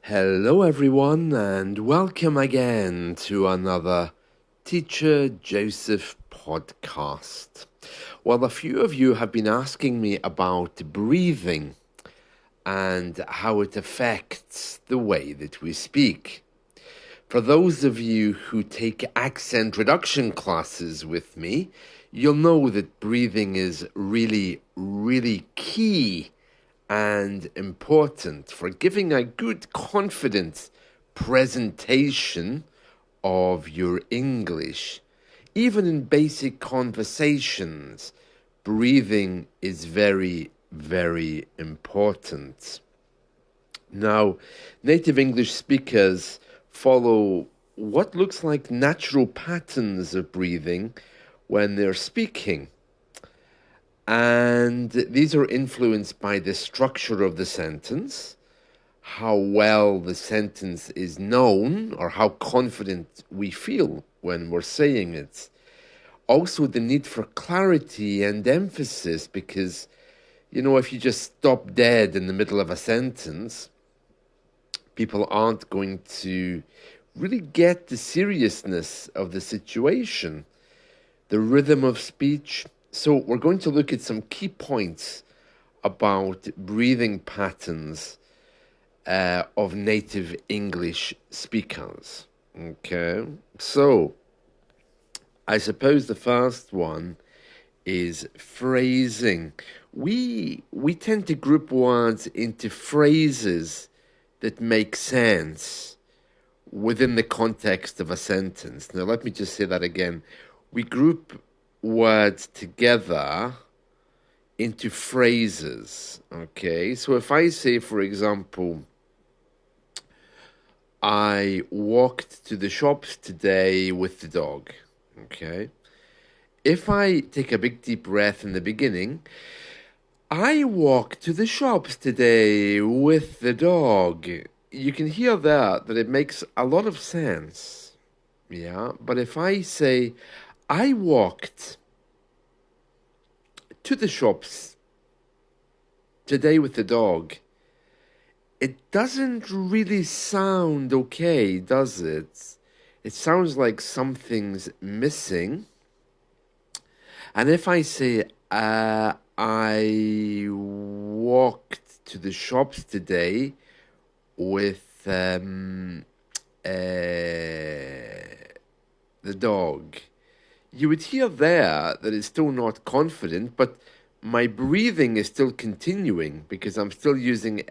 Hello, everyone, and welcome again to another Teacher Joseph podcast. Well, a few of you have been asking me about breathing and how it affects the way that we speak. For those of you who take accent reduction classes with me, you'll know that breathing is really key and important for giving a good, confident presentation of your English. Even in basic conversations, breathing is very important. Now, native English speakers follow what looks like natural patterns of breathing when they're speaking. And these are influenced by the structure of the sentence, how well the sentence is known, or how confident we feel when we're saying it. Also, the need for clarity and emphasis, because, if you just stop dead in the middle of a sentence, people aren't going to really get the seriousness of the situation, the rhythm of speech. So we're going to look at some key points about breathing patterns of native English speakers. Okay, so I suppose the first one is phrasing. We tend to group words into phrases that make sense within the context of a sentence. Now, let me just say that again. We group words together into phrases, okay? So if I say, for example, I walked to the shops today with the dog, okay? If I take a big deep breath in the beginning, I walked to the shops today with the dog. You can hear that it makes a lot of sense, yeah? But if I say, I walked to the shops today with the dog, it doesn't really sound okay, does it? It sounds like something's missing. And if I say, I walked to the shops today with the dog, you would hear there that it's still not confident, but my breathing is still continuing because I'm still using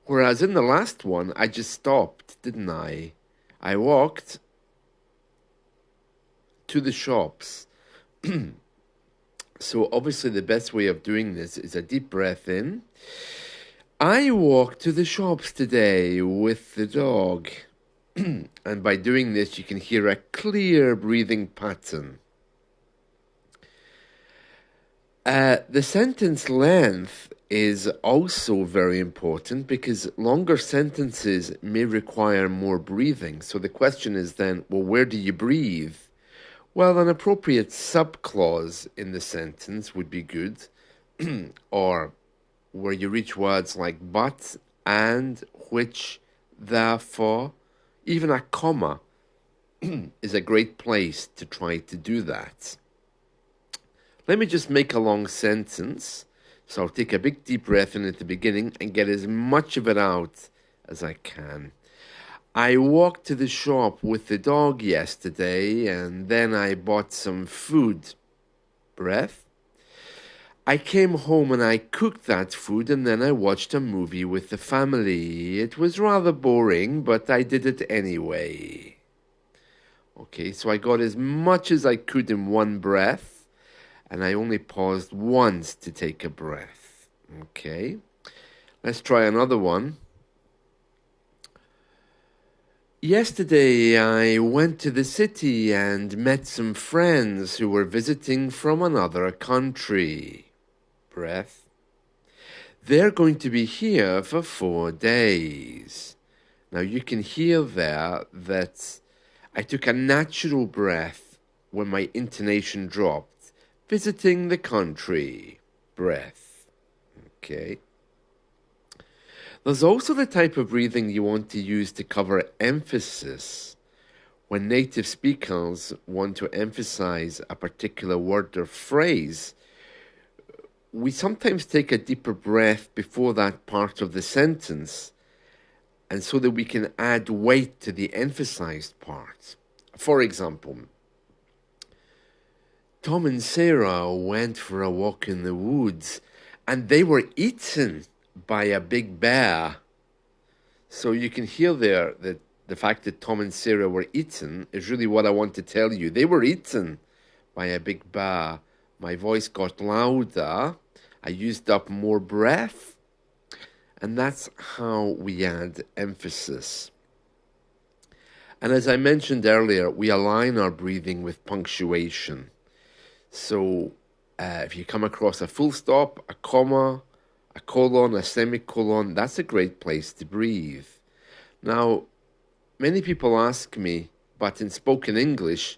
whereas in the last one, I just stopped, didn't I? I walked to the shops. So obviously the best way of doing this is a deep breath in. I walked to the shops today with the dog. And by doing this, you can hear a clear breathing pattern. The sentence length is also very important because longer sentences may require more breathing. So the question is then, well, where do you breathe? Well, an appropriate subclause in the sentence would be good, or where you reach words like but, and, which, therefore. Even a comma is a great place to try to do that. Let me just make a long sentence. So I'll take a big deep breath in at the beginning and get as much of it out as I can. I walked to the shop with the dog yesterday and then I bought some food. Breath. I came home and I cooked that food and then I watched a movie with the family. It was rather boring, but I did it anyway. Okay, so I got as much as I could in one breath and I only paused once to take a breath. Okay, let's try another one. Yesterday I went to the city and met some friends who were visiting from another country. Breath. They're going to be here for 4 days. Now you can hear there that I took a natural breath when my intonation dropped. Visiting the country. Breath. Okay. There's also the type of breathing you want to use to cover emphasis. When native speakers want to emphasize a particular word or phrase, we sometimes take a deeper breath before that part of the sentence, and so that we can add weight to the emphasized part. For example, Tom and Sarah went for a walk in the woods and they were eaten by a big bear. So you can hear there that the fact that Tom and Sarah were eaten is really what I want to tell you. They were eaten by a big bear. My voice got louder. I used up more breath. And that's how we add emphasis. And as I mentioned earlier, we align our breathing with punctuation. So if you come across a full stop, a comma, a colon, a semicolon, that's a great place to breathe. Now, many people ask me, but in spoken English,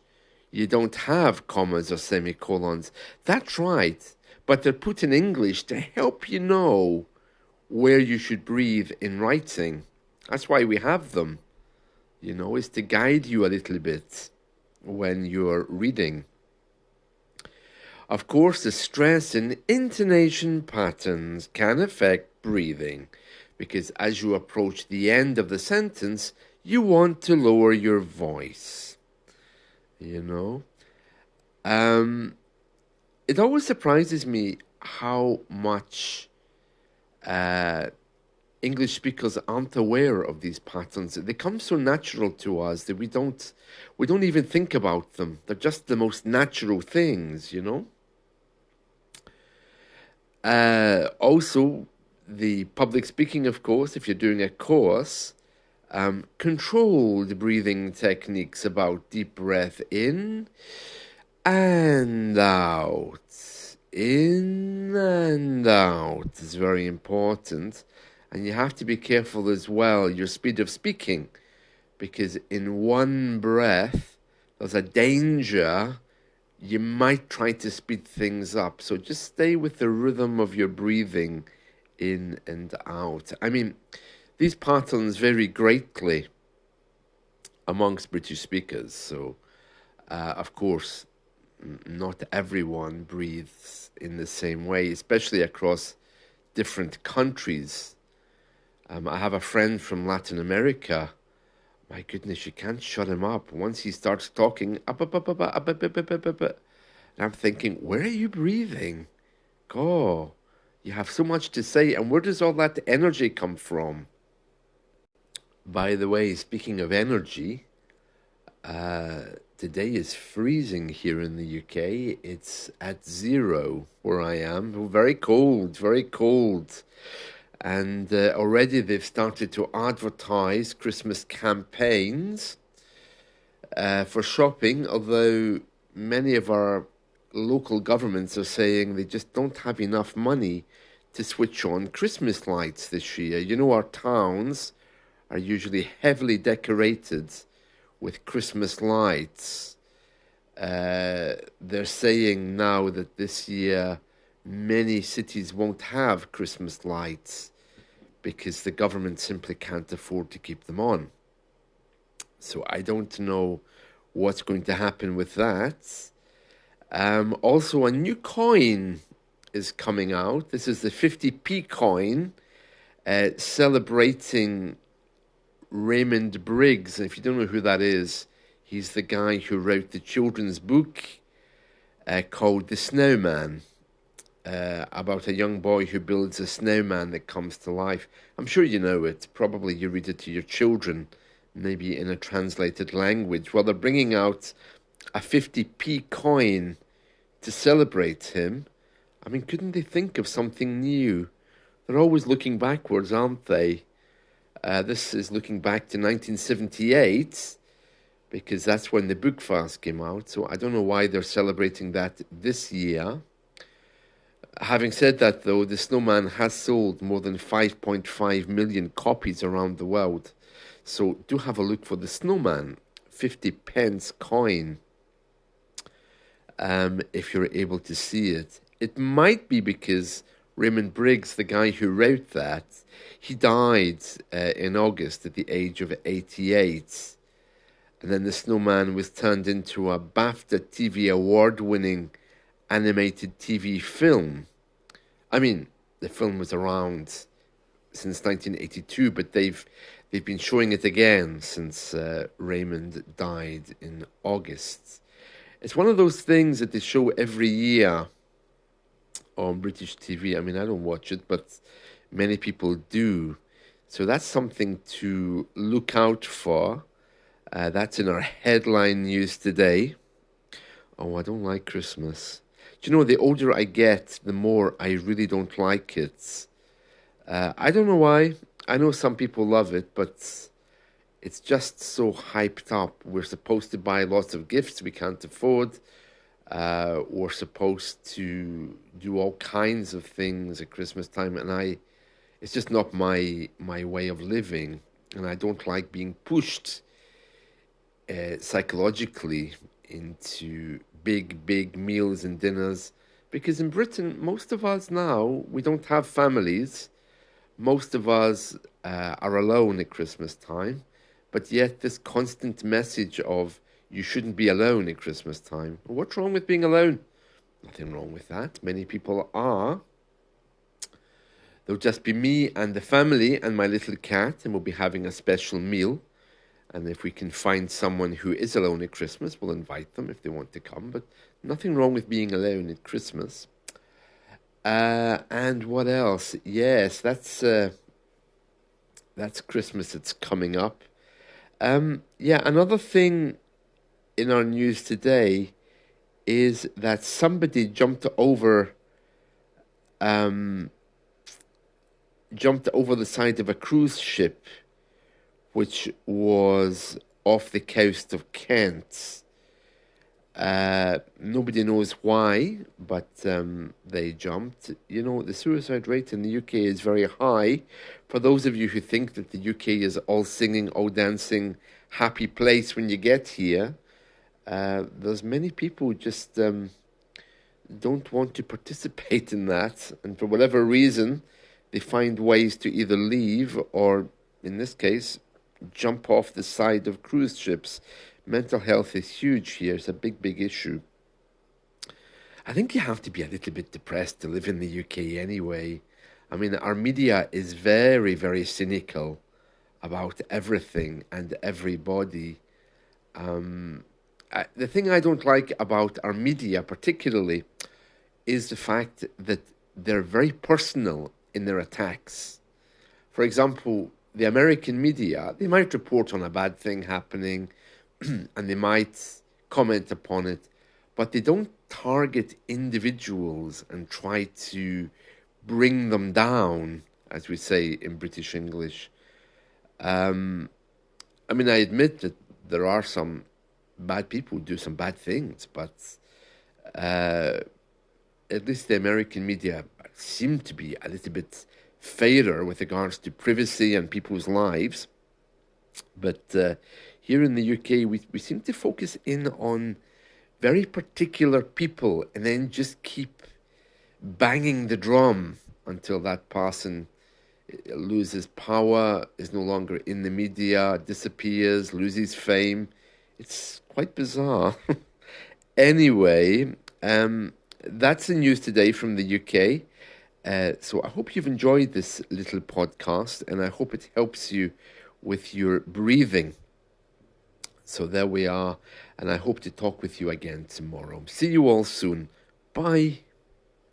you don't have commas or semicolons. That's right, but they're put in English to help you know where you should breathe in writing. That's why we have them, is to guide you a little bit when you're reading. Of course, the stress and intonation patterns can affect breathing because as you approach the end of the sentence, you want to lower your voice. It always surprises me how much English speakers aren't aware of these patterns. They come so natural to us that we don't even think about them. They're just the most natural things, Also, the public speaking, of course, if you're doing a course, controlled breathing techniques about deep breath in and out. In and out is very important. And you have to be careful as well, your speed of speaking, because in one breath, there's a danger you might try to speed things up. So just stay with the rhythm of your breathing in and out. I mean, these patterns vary greatly amongst British speakers. So, of course, not everyone breathes in the same way, especially across different countries. I have a friend from Latin America. My goodness, you can't shut him up. Once he starts talking, and I'm thinking, where are you breathing? God, you have so much to say, and where does all that energy come from? By the way, speaking of energy, today is freezing here in the UK. It's at 0 where I am. Very cold, very cold. And already they've started to advertise Christmas campaigns for shopping, although many of our local governments are saying they just don't have enough money to switch on Christmas lights this year. Our towns are usually heavily decorated with Christmas lights. They're saying now that this year many cities won't have Christmas lights because the government simply can't afford to keep them on. So I don't know what's going to happen with that. Also, a new coin is coming out. This is the 50p coin, celebrating Raymond Briggs. And if you don't know who that is, he's the guy who wrote the children's book called The Snowman, about a young boy who builds a snowman that comes to life. I'm sure you know it. Probably you read it to your children, maybe in a translated language. Well, they're bringing out a 50p coin to celebrate him. I mean, couldn't they think of something new? They're always looking backwards, aren't they? This is looking back to 1978, because that's when the book fast came out. So I don't know why they're celebrating that this year. Having said that, though, the snowman has sold more than 5.5 million copies around the world. So do have a look for the snowman, 50 pence coin, if you're able to see it. It might be because Raymond Briggs, the guy who wrote that, he died in August at the age of 88. And then The Snowman was turned into a BAFTA TV award-winning animated TV film. I mean, the film was around since 1982, but they've been showing it again since Raymond died in August. It's one of those things that they show every year on British TV. I mean, I don't watch it, but many people do. So that's something to look out for. That's in our headline news today. Oh, I don't like Christmas. Do you know, the older I get, the more I really don't like it. I don't know why. I know some people love it, but it's just so hyped up. We're supposed to buy lots of gifts we can't afford. We're supposed to do all kinds of things at Christmas time, and it's just not my way of living, and I don't like being pushed psychologically into big meals and dinners, because in Britain, most of us now, we don't have families. Most of us are alone at Christmas time, but yet this constant message of you shouldn't be alone at Christmas time. Well, what's wrong with being alone? Nothing wrong with that. Many people are. There'll just be me and the family and my little cat, and we'll be having a special meal. And if we can find someone who is alone at Christmas, we'll invite them if they want to come. But nothing wrong with being alone at Christmas. And what else? Yes, that's Christmas. It's coming up. Yeah, another thing in our news today is that somebody jumped over the side of a cruise ship, which was off the coast of Kent. Nobody knows why, but they jumped. You know, the suicide rate in the UK is very high. For those of you who think that the UK is all singing, all dancing, happy place when you get here, there's many people who just don't want to participate in that, and for whatever reason, they find ways to either leave or, in this case, jump off the side of cruise ships. Mental health is huge here. It's a big issue. I think you have to be a little bit depressed to live in the UK anyway. I mean, our media is very cynical about everything and everybody. The thing I don't like about our media particularly is the fact that they're very personal in their attacks. For example, the American media, they might report on a bad thing happening and they might comment upon it, but they don't target individuals and try to bring them down, as we say in British English. I mean, I admit that there are some bad people who do some bad things, but at least the American media seem to be a little bit fairer with regards to privacy and people's lives. But here in the UK, we seem to focus in on very particular people and then just keep banging the drum until that person loses power, is no longer in the media, disappears, loses fame. It's quite bizarre. Anyway, that's the news today from the UK. So I hope you've enjoyed this little podcast, and I hope it helps you with your breathing. So there we are, and I hope to talk with you again tomorrow. See you all soon. Bye.